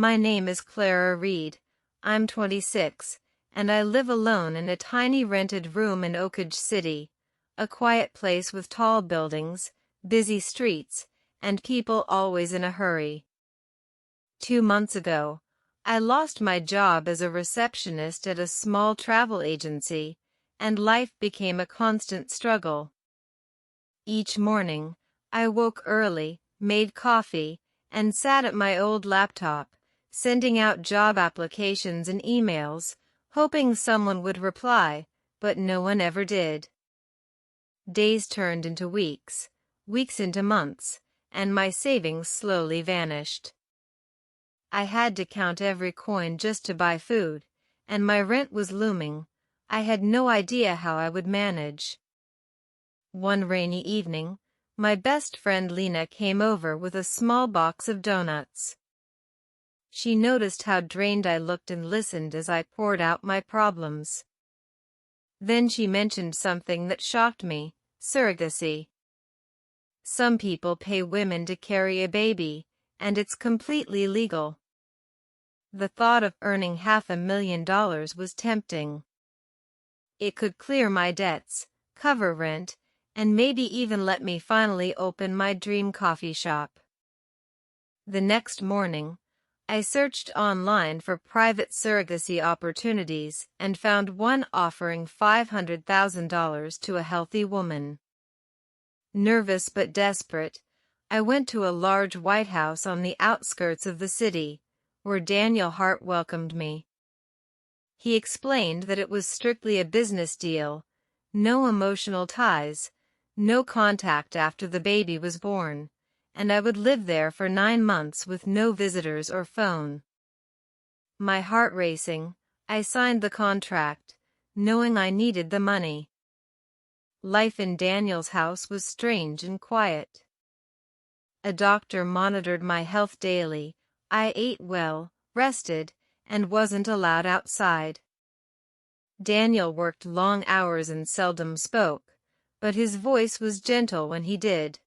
My name is Clara Reed. I'm 26, and I live alone in a tiny rented room in Oak City, a quiet place with tall buildings, busy streets, and people always in a hurry. 2 months ago, I lost my job as a receptionist at a small travel agency, and life became a constant struggle. Each morning, I woke early, made coffee, and sat at my old laptop, sending out job applications and emails, hoping someone would reply, but no one ever did. Days turned into weeks, weeks into months, and my savings slowly vanished. I had to count every coin just to buy food, and my rent was looming. I had no idea how I would manage. One rainy evening, my best friend Lena came over with a small box of donuts. She noticed how drained I looked and listened as I poured out my problems. Then she mentioned something that shocked me: surrogacy. Some people pay women to carry a baby, and it's completely legal. The thought of earning $500,000 was tempting. It could clear my debts, cover rent, and maybe even let me finally open my dream coffee shop. The next morning, I searched online for private surrogacy opportunities and found one offering $500,000 to a healthy woman. Nervous but desperate, I went to a large white house on the outskirts of the city, where Daniel Hart welcomed me. He explained that it was strictly a business deal, no emotional ties, no contact after the baby was born, and I would live there for 9 months with no visitors or phone. My heart racing, I signed the contract, knowing I needed the money. Life in Daniel's house was strange and quiet. A doctor monitored my health daily. I ate well, rested, and wasn't allowed outside. Daniel worked long hours and seldom spoke, but his voice was gentle when he did.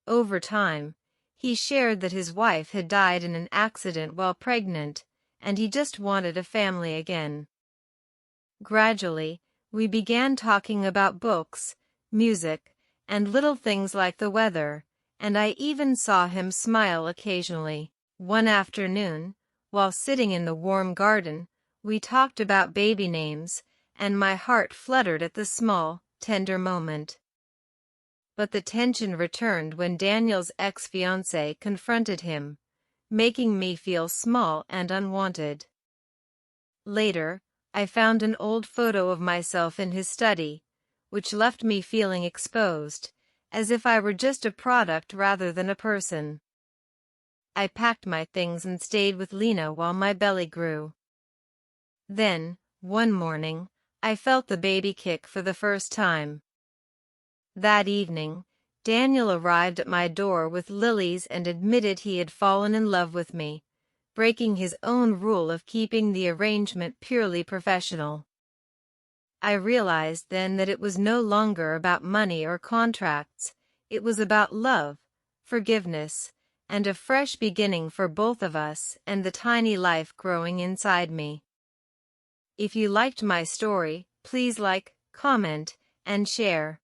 Over time, he shared that his wife had died in an accident while pregnant, and he just wanted a family again. Gradually, we began talking about books, music, and little things like the weather, and I even saw him smile occasionally. One afternoon, while sitting in the warm garden, we talked about baby names, and my heart fluttered at the small, tender moment. But the tension returned when Daniel's ex-fiancée confronted him, making me feel small and unwanted. Later, I found an old photo of myself in his study, which left me feeling exposed, as if I were just a product rather than a person. I packed my things and stayed with Lena while my belly grew. Then, one morning, I felt the baby kick for the first time. That evening, Daniel arrived at my door with lilies and admitted he had fallen in love with me, breaking his own rule of keeping the arrangement purely professional. I realized then that it was no longer about money or contracts. It was about love, forgiveness, and a fresh beginning for both of us and the tiny life growing inside me. If you liked my story, please like, comment, and share.